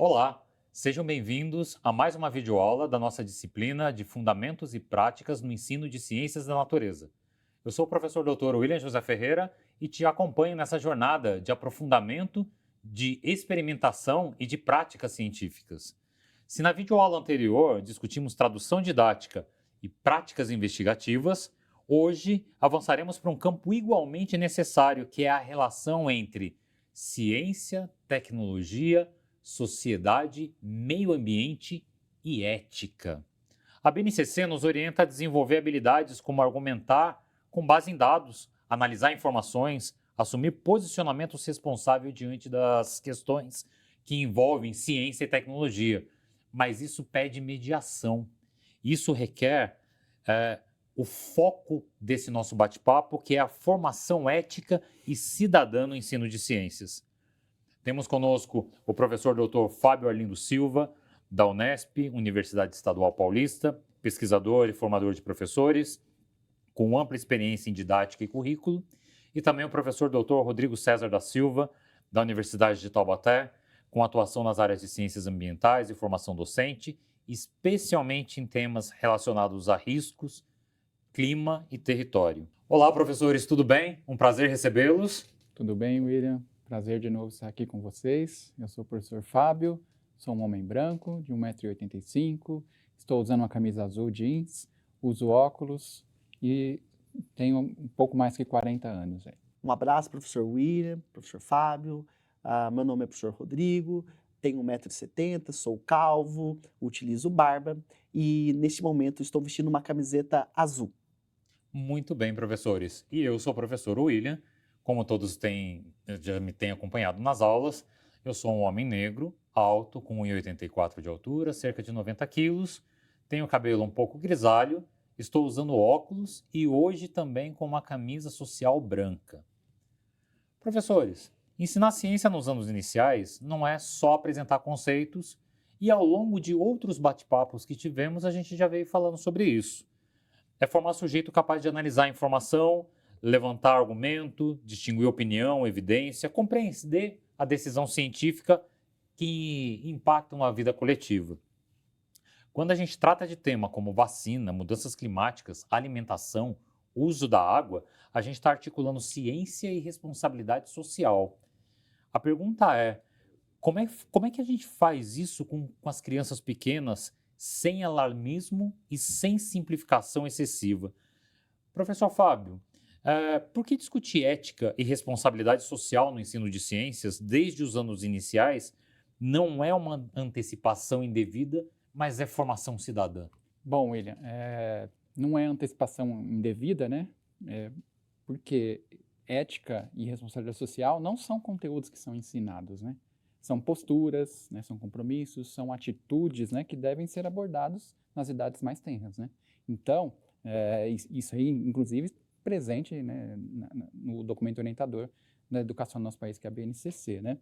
Olá, sejam bem-vindos a mais uma videoaula da nossa disciplina de Fundamentos e Práticas no Ensino de Ciências da Natureza. Eu sou o professor Dr. William José Ferreira e te acompanho nessa jornada de aprofundamento, de experimentação e de práticas científicas. Se na videoaula anterior discutimos tradução didática e práticas investigativas, hoje avançaremos para um campo igualmente necessário, que é a relação entre ciência, tecnologia, sociedade, meio ambiente e ética. A BNCC nos orienta a desenvolver habilidades como argumentar com base em dados, analisar informações, assumir posicionamentos responsáveis diante das questões que envolvem ciência e tecnologia. Mas isso pede mediação. Isso requer o foco desse nosso bate-papo, que é a formação ética e cidadã no ensino de ciências. Temos conosco o professor Dr. Fábio Arlindo Silva, da Unesp, Universidade Estadual Paulista, pesquisador e formador de professores, com ampla experiência em didática e currículo, e também o professor Dr. Rodrigo César da Silva, da Universidade de Taubaté, com atuação nas áreas de ciências ambientais e formação docente, especialmente em temas relacionados a riscos, clima e território. Olá, professores, tudo bem? Um prazer recebê-los. Tudo bem, William? Prazer de novo estar aqui com vocês. Eu sou o professor Fábio, sou um homem branco de 1,85 m, estou usando uma camisa azul jeans, uso óculos e tenho um pouco mais que 40 anos. Um abraço, professor William, professor Fábio. Meu nome é professor Rodrigo, tenho 1,70 m, sou calvo, utilizo barba e neste momento estou vestindo uma camiseta azul. Muito bem, professores. E eu sou o professor William. Como todos já me têm acompanhado nas aulas, eu sou um homem negro, alto, com 1,84 m de altura, cerca de 90 quilos, tenho cabelo um pouco grisalho, estou usando óculos e hoje também com uma camisa social branca. Professores, ensinar ciência nos anos iniciais não é só apresentar conceitos, e ao longo de outros bate-papos que tivemos, a gente já veio falando sobre isso. É formar sujeito capaz de analisar a informação, levantar argumento, distinguir opinião, evidência, compreender a decisão científica que impacta uma vida coletiva. Quando a gente trata de tema como vacina, mudanças climáticas, alimentação, uso da água, a gente está articulando ciência e responsabilidade social. A pergunta é, como é que a gente faz isso com as crianças pequenas, sem alarmismo e sem simplificação excessiva? Professor Fábio, por que discutir ética e responsabilidade social no ensino de ciências desde os anos iniciais não é uma antecipação indevida, mas é formação cidadã? Bom, William, não é antecipação indevida, né? Porque ética e responsabilidade social não são conteúdos que são ensinados, né? São posturas, né? São compromissos, são atitudes, né? Que devem ser abordados nas idades mais tenras, né? Então, isso aí, inclusive, presente, né, no documento orientador da educação do nosso país, que é a BNCC, né?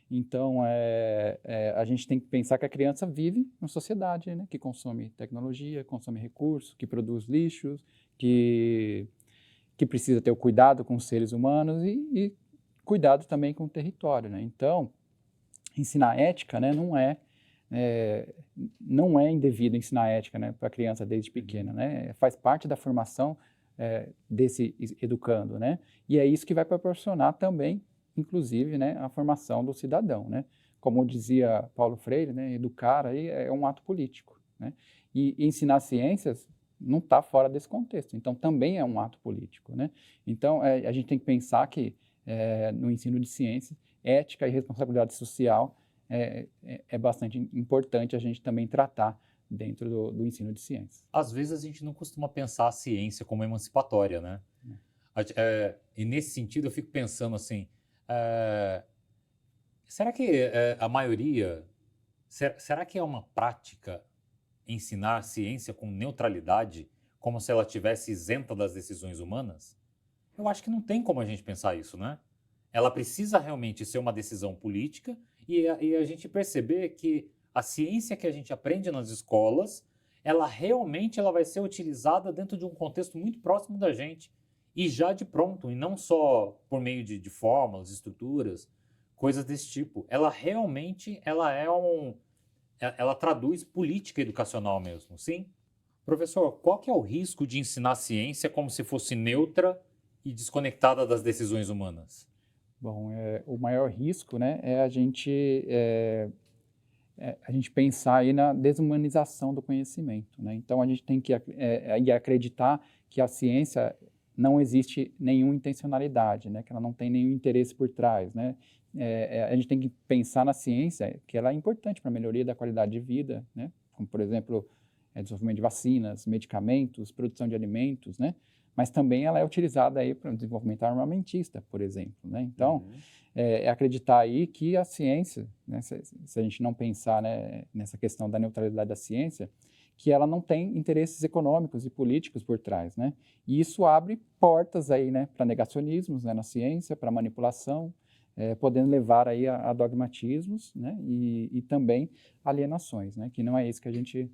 Então, a gente tem que pensar que a criança vive numa sociedade, né, que consome tecnologia, consome recursos, que produz lixos, que precisa ter o cuidado com os seres humanos e cuidado também com o território, né? Então, ensinar ética, né, não é indevido ensinar ética, né, para a criança desde pequena, né? Faz parte da formação desse educando, né? E é isso que vai proporcionar também, inclusive, né, a formação do cidadão, né? Como dizia Paulo Freire, né, educar aí é um ato político, né? E ensinar ciências não está fora desse contexto, então também é um ato político, né? Então a gente tem que pensar que no ensino de ciências, ética e responsabilidade social é bastante importante a gente também tratar dentro do ensino de ciências. Às vezes a gente não costuma pensar a ciência como emancipatória, né? E nesse sentido eu fico pensando assim, será que a maioria, será que é uma prática ensinar ciência com neutralidade, como se ela estivesse isenta das decisões humanas? Eu acho que não tem como a gente pensar isso, né? Ela precisa realmente ser uma decisão política e a gente perceber que a ciência que a gente aprende nas escolas, ela realmente vai ser utilizada dentro de um contexto muito próximo da gente e já de pronto, e não só por meio de fórmulas, estruturas, coisas desse tipo. Ela realmente, ela traduz política educacional mesmo, sim? Professor, qual que é o risco de ensinar ciência como se fosse neutra e desconectada das decisões humanas? Bom, o maior risco, né, é a gente pensar aí na desumanização do conhecimento, né? Então, a gente tem que aí acreditar que a ciência não existe nenhuma intencionalidade, né? Que ela não tem nenhum interesse por trás, né? A gente tem que pensar na ciência que ela é importante para a melhoria da qualidade de vida, né? Como, por exemplo, desenvolvimento de vacinas, medicamentos, produção de alimentos, né? Mas também ela é utilizada aí para o desenvolvimento armamentista, por exemplo, né? Então, acreditar aí que a ciência, né, se a gente não pensar, né, nessa questão da neutralidade da ciência, que ela não tem interesses econômicos e políticos por trás, né? E isso abre portas aí, né, para negacionismos, né, na ciência, para manipulação, podendo levar aí a dogmatismos, né, e também alienações, né? Que não é isso que a gente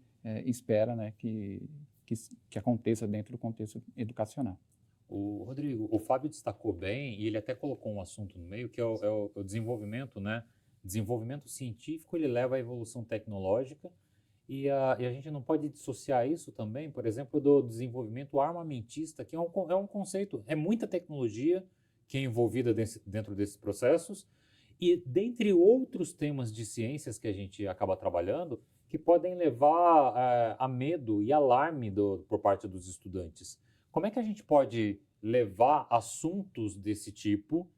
espera, né, que aconteça dentro do contexto educacional. O Rodrigo, o Fábio destacou bem, e ele até colocou um assunto no meio, que é o desenvolvimento, né? Desenvolvimento científico, ele leva à evolução tecnológica, e a gente não pode dissociar isso também, por exemplo, do desenvolvimento armamentista, que é um conceito, é muita tecnologia que é envolvida dentro desses processos, e dentre outros temas de ciências que a gente acaba trabalhando, que podem levar a medo e alarme por parte dos estudantes. Como é que a gente pode levar assuntos desse tipo,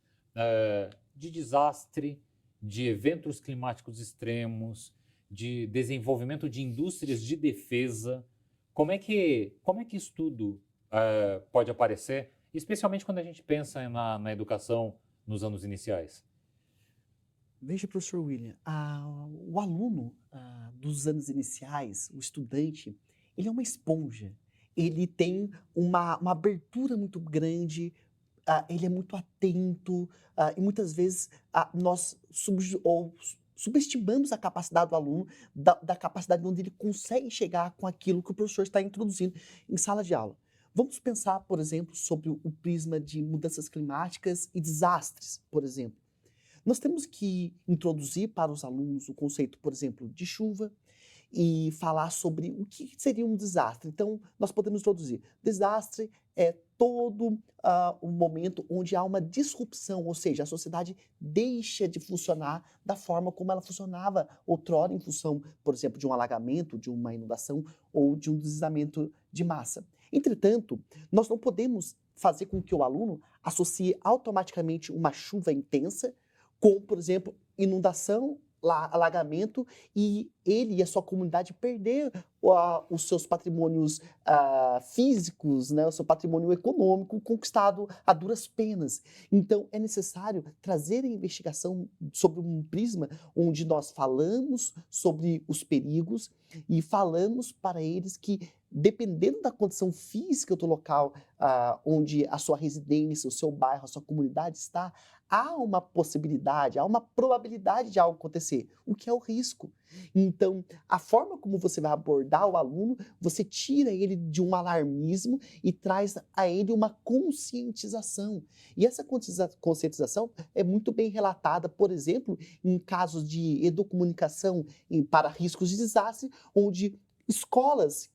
de desastre, de eventos climáticos extremos, de desenvolvimento de indústrias de defesa? Como é que isso tudo pode aparecer, especialmente quando a gente pensa na educação nos anos iniciais? Veja, professor William, o aluno dos anos iniciais, o estudante, ele é uma esponja. Ele tem uma abertura muito grande, ele é muito atento, e muitas vezes nós subestimamos a capacidade do aluno, da capacidade onde ele consegue chegar com aquilo que o professor está introduzindo em sala de aula. Vamos pensar, por exemplo, sobre o prisma de mudanças climáticas e desastres, por exemplo. Nós temos que introduzir para os alunos o conceito, por exemplo, de chuva e falar sobre o que seria um desastre. Então, nós podemos introduzir. Desastre é todo um momento onde há uma disrupção, ou seja, a sociedade deixa de funcionar da forma como ela funcionava outrora, em função, por exemplo, de um alagamento, de uma inundação ou de um deslizamento de massa. Entretanto, nós não podemos fazer com que o aluno associe automaticamente uma chuva intensa com, por exemplo, inundação, alagamento, e ele e a sua comunidade perder os seus patrimônios físicos, né, o seu patrimônio econômico conquistado a duras penas. Então, é necessário trazer a investigação sobre um prisma onde nós falamos sobre os perigos e falamos para eles que, dependendo da condição física do local onde a sua residência, o seu bairro, a sua comunidade está, há uma possibilidade, há uma probabilidade de algo acontecer, o que é o risco. Então, a forma como você vai abordar o aluno, você tira ele de um alarmismo e traz a ele uma conscientização. E essa conscientização é muito bem relatada, por exemplo, em casos de educomunicação para riscos de desastre, onde escolas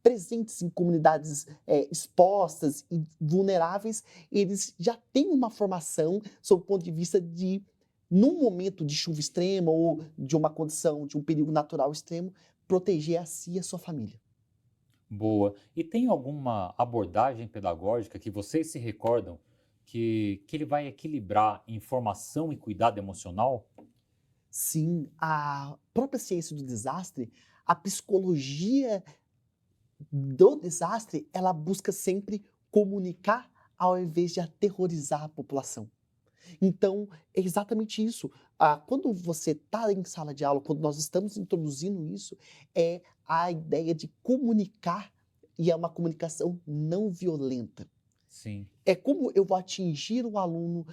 presentes em comunidades expostas e vulneráveis, eles já têm uma formação sob o ponto de vista de, num momento de chuva extrema ou de uma condição, de um perigo natural extremo, proteger a si e a sua família. Boa. E tem alguma abordagem pedagógica que vocês se recordam que ele vai equilibrar informação e cuidado emocional? Sim, a própria ciência do desastre, a psicologia do desastre, ela busca sempre comunicar ao invés de aterrorizar a população. Então, é exatamente isso. Quando você está em sala de aula, quando nós estamos introduzindo isso, é a ideia de comunicar, e é uma comunicação não violenta. Sim. É como eu vou atingir o aluno,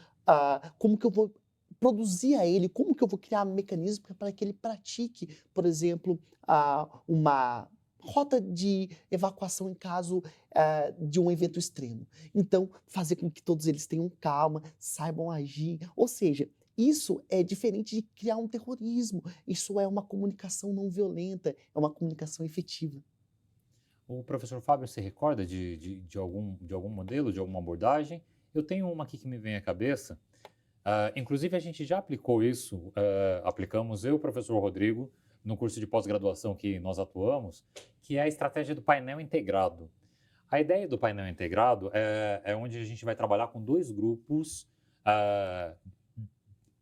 como que eu vou produzir a ele, como que eu vou criar mecanismos para que ele pratique, por exemplo, uma rota de evacuação em caso de um evento extremo. Então, fazer com que todos eles tenham calma, saibam agir, ou seja, isso é diferente de criar um terrorismo. Isso é uma comunicação não violenta, é uma comunicação efetiva. O professor Fábio se recorda de algum modelo, de alguma abordagem? Eu tenho uma aqui que me vem à cabeça. Inclusive, a gente já aplicou isso, aplicamos eu e o professor Rodrigo, no curso de pós-graduação que nós atuamos, que é a estratégia do painel integrado. A ideia do painel integrado é onde a gente vai trabalhar com dois grupos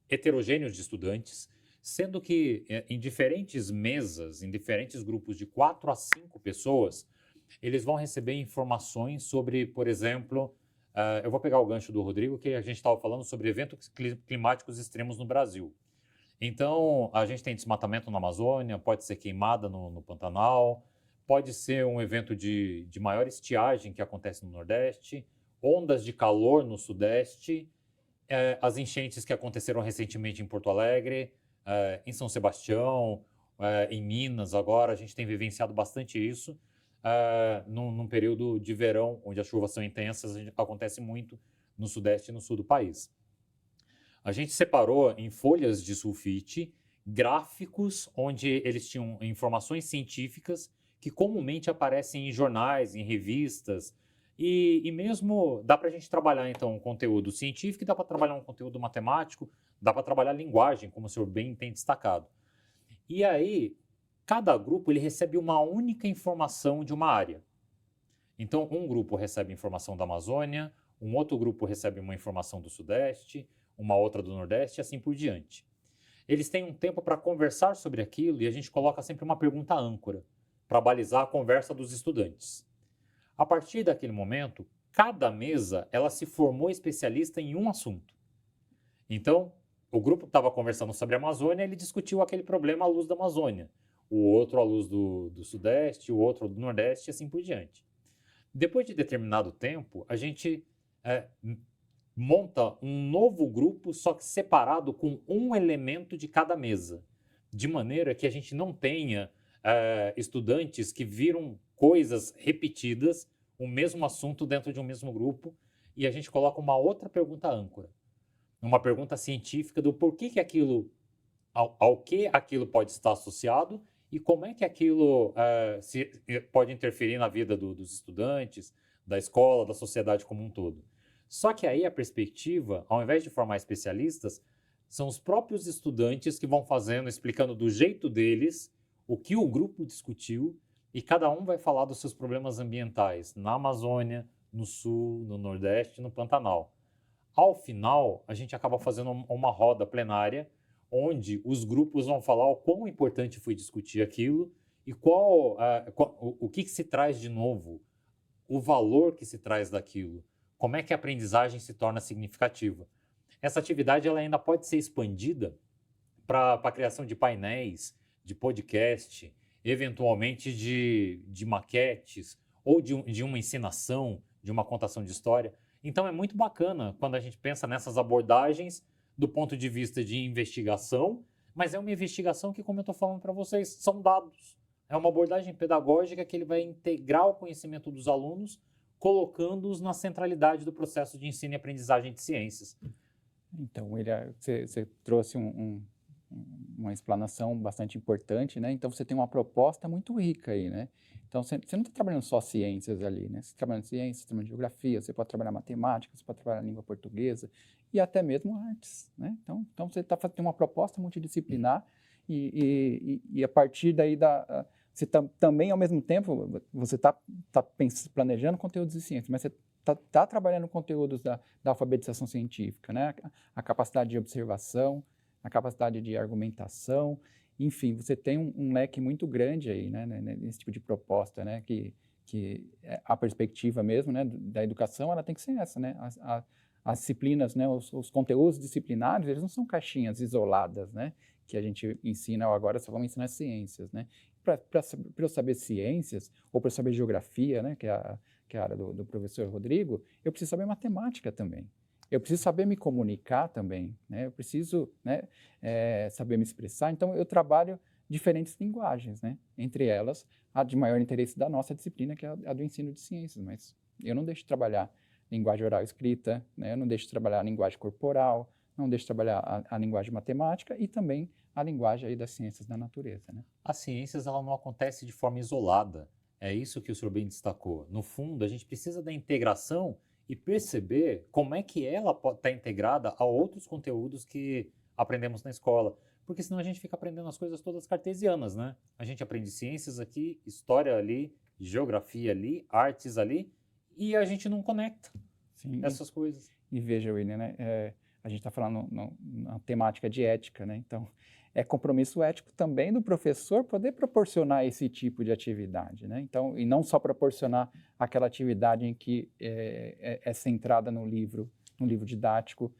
heterogêneos de estudantes, sendo que em diferentes mesas, em diferentes grupos de 4 a 5 pessoas, eles vão receber informações sobre, por exemplo, eu vou pegar o gancho do Rodrigo, que a gente estava falando sobre eventos climáticos extremos no Brasil. Então, a gente tem desmatamento na Amazônia, pode ser queimada no Pantanal, pode ser um evento de maior estiagem que acontece no Nordeste, ondas de calor no Sudeste, as enchentes que aconteceram recentemente em Porto Alegre, em São Sebastião, em Minas agora, a gente tem vivenciado bastante isso. Num período de verão, onde as chuvas são intensas, acontece muito no Sudeste e no Sul do país. A gente separou em folhas de sulfite gráficos onde eles tinham informações científicas que comumente aparecem em jornais, em revistas, e mesmo dá para a gente trabalhar, então, um conteúdo científico, dá para trabalhar um conteúdo matemático, dá para trabalhar linguagem, como o senhor bem tem destacado. E aí, cada grupo ele recebe uma única informação de uma área. Então, um grupo recebe informação da Amazônia, um outro grupo recebe uma informação do Sudeste, uma outra do Nordeste e assim por diante. Eles têm um tempo para conversar sobre aquilo e a gente coloca sempre uma pergunta âncora para balizar a conversa dos estudantes. A partir daquele momento, cada mesa ela se formou especialista em um assunto. Então, o grupo que estava conversando sobre a Amazônia, ele discutiu aquele problema à luz da Amazônia, o outro à luz do Sudeste, o outro do Nordeste e assim por diante. Depois de determinado tempo, a gente monta um novo grupo, só que separado com um elemento de cada mesa, de maneira que a gente não tenha estudantes que viram coisas repetidas, o mesmo assunto dentro de um mesmo grupo, e a gente coloca uma outra pergunta âncora, uma pergunta científica do porquê que aquilo, ao que aquilo pode estar associado e como é que aquilo pode interferir na vida dos estudantes, da escola, da sociedade como um todo. Só que aí a perspectiva, ao invés de formar especialistas, são os próprios estudantes que vão fazendo, explicando do jeito deles o que o grupo discutiu e cada um vai falar dos seus problemas ambientais na Amazônia, no Sul, no Nordeste, no Pantanal. Ao final, a gente acaba fazendo uma roda plenária onde os grupos vão falar o quão importante foi discutir aquilo e o que se traz de novo, o valor que se traz daquilo, como é que a aprendizagem se torna significativa. Essa atividade ela ainda pode ser expandida para a criação de painéis, de podcast, eventualmente de maquetes ou de uma encenação, de uma contação de história. Então é muito bacana quando a gente pensa nessas abordagens do ponto de vista de investigação, mas é uma investigação que, como eu estou falando para vocês, são dados. É uma abordagem pedagógica que ele vai integrar o conhecimento dos alunos, colocando-os na centralidade do processo de ensino e aprendizagem de ciências. Então, você trouxe uma explanação bastante importante, né? Então, você tem uma proposta muito rica aí, né? Então, você não está trabalhando só ciências ali, né? Você está trabalhando ciências, você está trabalhando geografia, você pode trabalhar matemática, você pode trabalhar língua portuguesa e até mesmo artes, né? Então você tem uma proposta multidisciplinar e a partir daí você também, ao mesmo tempo, você está planejando conteúdos de ciência, mas você está trabalhando conteúdos da alfabetização científica, né? A capacidade de observação, a capacidade de argumentação, enfim, você tem um leque muito grande aí, né, nesse tipo de proposta, né, que a perspectiva mesmo, né, da educação, ela tem que ser essa, né, as disciplinas, né, os conteúdos disciplinares, eles não são caixinhas isoladas, né, que a gente ensina, agora só vamos ensinar ciências, né, para eu saber ciências, ou para eu saber geografia, né, que é a área do professor Rodrigo, eu preciso saber matemática também. Eu preciso saber me comunicar também, né? Eu preciso, né, saber me expressar. Então, eu trabalho diferentes linguagens, né? Entre elas, a de maior interesse da nossa disciplina, que é a do ensino de ciências. Mas eu não deixo de trabalhar linguagem oral e escrita, né? Eu não deixo de trabalhar linguagem corporal, não deixa de trabalhar a linguagem matemática e também a linguagem aí das ciências da natureza, né? As ciências, ela não acontece de forma isolada. É isso que o senhor bem destacou. No fundo, a gente precisa da integração e perceber como é que ela pode estar integrada a outros conteúdos que aprendemos na escola. Porque senão a gente fica aprendendo as coisas todas cartesianas, né? A gente aprende ciências aqui, história ali, geografia ali, artes ali, e a gente não conecta Sim, essas coisas. e veja, William, né? A gente está falando na temática de ética, né? Então, é compromisso ético também do professor poder proporcionar esse tipo de atividade, né? Então, e não só proporcionar aquela atividade em que é centrada no livro didático,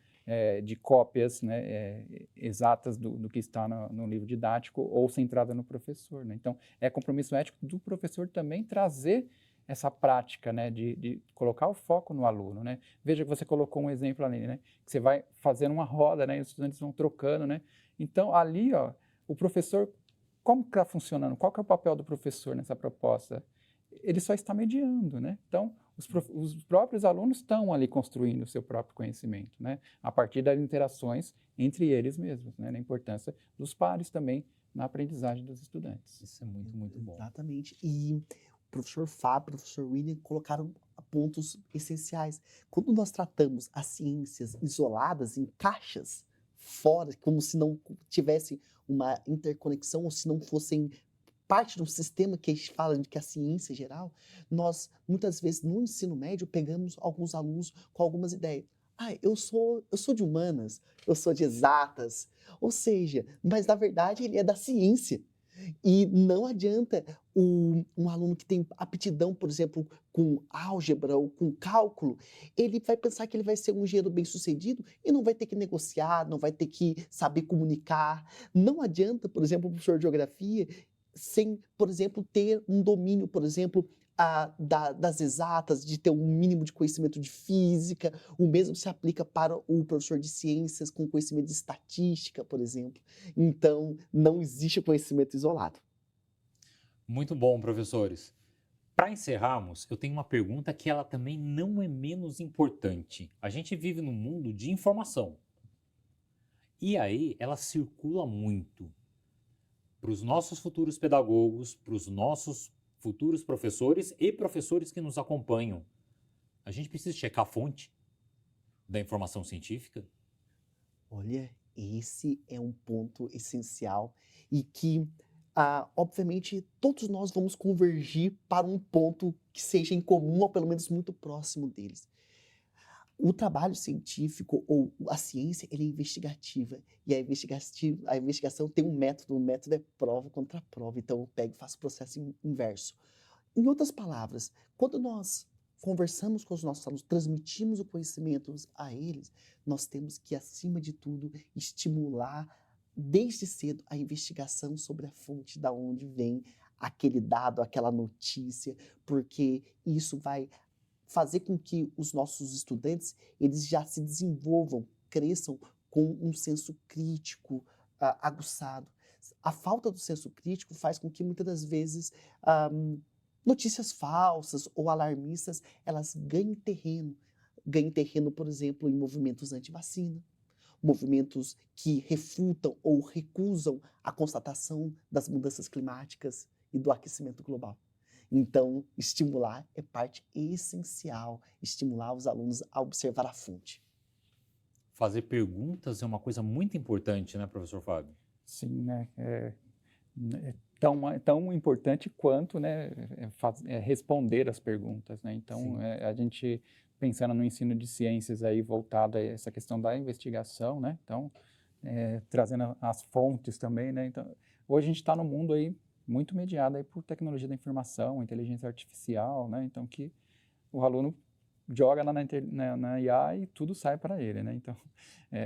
de cópias, né, exatas do que está no livro didático ou centrada no professor, né? Então, é compromisso ético do professor também trazer essa prática, né, de colocar o foco no aluno, né? Veja que você colocou um exemplo ali, né? Que você vai fazendo uma roda, né? E os estudantes vão trocando, né? Então, ali, ó, o professor, como que está funcionando? Qual que é o papel do professor nessa proposta? Ele só está mediando, né? Então, os próprios alunos estão ali construindo o seu próprio conhecimento, né? A partir das interações entre eles mesmos, né? A importância dos pares também na aprendizagem dos estudantes. Isso é muito, muito bom. Exatamente. E o professor Fábio, o professor William colocaram pontos essenciais. Quando nós tratamos as ciências isoladas em caixas, fora, como se não tivesse uma interconexão ou se não fossem parte de um sistema que a gente fala de que é a ciência geral, nós muitas vezes no ensino médio pegamos alguns alunos com algumas ideias. Ah, eu sou de humanas, eu sou de exatas, ou seja, mas na verdade ele é da ciência. E não adianta um aluno que tem aptidão, por exemplo, com álgebra ou com cálculo, ele vai pensar que ele vai ser um engenheiro bem-sucedido e não vai ter que negociar, não vai ter que saber comunicar. Não adianta, por exemplo, o professor de geografia sem, por exemplo, ter um domínio, por exemplo, das exatas, de ter um mínimo de conhecimento de física. O mesmo se aplica para o professor de ciências com conhecimento de estatística, por exemplo. Então, não existe conhecimento isolado. Muito bom, professores. Para encerrarmos, eu tenho uma pergunta que ela também não é menos importante. A gente vive num mundo de informação. E aí, ela circula muito para os nossos futuros pedagogos, para os nossos futuros professores e professores que nos acompanham. A gente precisa checar a fonte da informação científica? Olha, esse é um ponto essencial e que, obviamente, todos nós vamos convergir para um ponto que seja em comum ou pelo menos muito próximo deles. O trabalho científico ou a ciência, ele é investigativa e a investigação tem um método, o método é prova contra prova, então eu pego e faço o processo inverso. Em outras palavras, quando nós conversamos com os nossos alunos, transmitimos o conhecimento a eles, nós temos que, acima de tudo, estimular desde cedo a investigação sobre a fonte da onde vem aquele dado, aquela notícia, porque isso vai fazer com que os nossos estudantes eles já se desenvolvam, cresçam com um senso crítico aguçado. A falta do senso crítico faz com que muitas das vezes notícias falsas ou alarmistas elas ganhem terreno, por exemplo, em movimentos anti-vacina, movimentos que refutam ou recusam a constatação das mudanças climáticas e do aquecimento global. Então, estimular é parte essencial, estimular os alunos a observar a fonte. Fazer perguntas é uma coisa muito importante, né, professor Fábio? Sim, né? É tão importante quanto, né, responder as perguntas, né? Então, a gente pensando no ensino de ciências aí voltado a essa questão da investigação, né? Então, trazendo as fontes também, né? Então, hoje a gente está no mundo aí muito mediado aí por tecnologia da informação, inteligência artificial, né? Então, que o aluno joga lá na IA e tudo sai para ele, né? Então,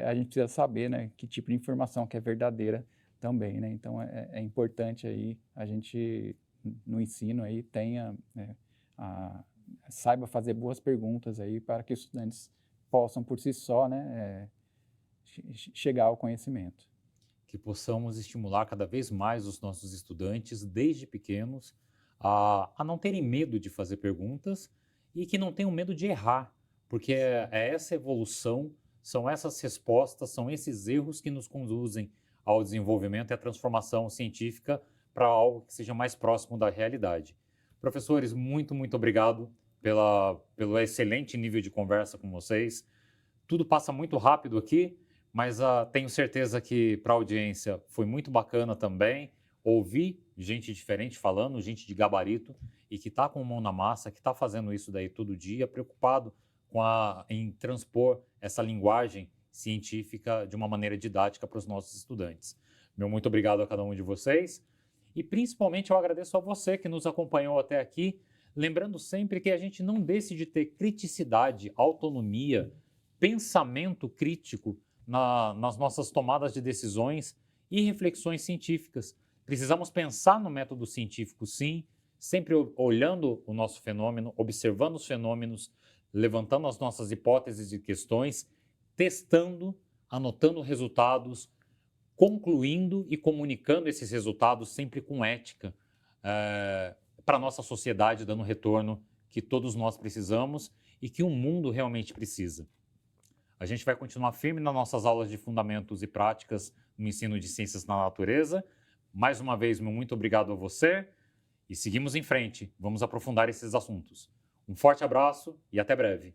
a gente precisa saber, né, que tipo de informação que é verdadeira também, né? Então, é importante aí a gente, no ensino aí, saiba fazer boas perguntas aí para que os estudantes possam, por si só, né, chegar ao conhecimento. Que possamos estimular cada vez mais os nossos estudantes, desde pequenos, a não terem medo de fazer perguntas e que não tenham medo de errar, porque é essa evolução são essas respostas, são esses erros que nos conduzem ao desenvolvimento e à transformação científica para algo que seja mais próximo da realidade. Professores, muito obrigado pelo excelente nível de conversa com vocês. Tudo passa muito rápido aqui, mas tenho certeza que para a audiência foi muito bacana também ouvir gente diferente falando, gente de gabarito e que está com mão na massa, que está fazendo isso daí todo dia, preocupado em transpor essa linguagem científica de uma maneira didática para os nossos estudantes. Meu muito obrigado a cada um de vocês e principalmente eu agradeço a você que nos acompanhou até aqui, lembrando sempre que a gente não deixe de ter criticidade, autonomia, pensamento crítico nas nossas tomadas de decisões e reflexões científicas. Precisamos pensar no método científico, sim, sempre olhando o nosso fenômeno, observando os fenômenos, levantando as nossas hipóteses e questões, testando, anotando resultados, concluindo e comunicando esses resultados sempre com ética para a nossa sociedade, dando retorno que todos nós precisamos e que o mundo realmente precisa. A gente vai continuar firme nas nossas aulas de fundamentos e práticas no ensino de ciências na natureza. Mais uma vez, meu muito obrigado a você e seguimos em frente. Vamos aprofundar esses assuntos. Um forte abraço e até breve.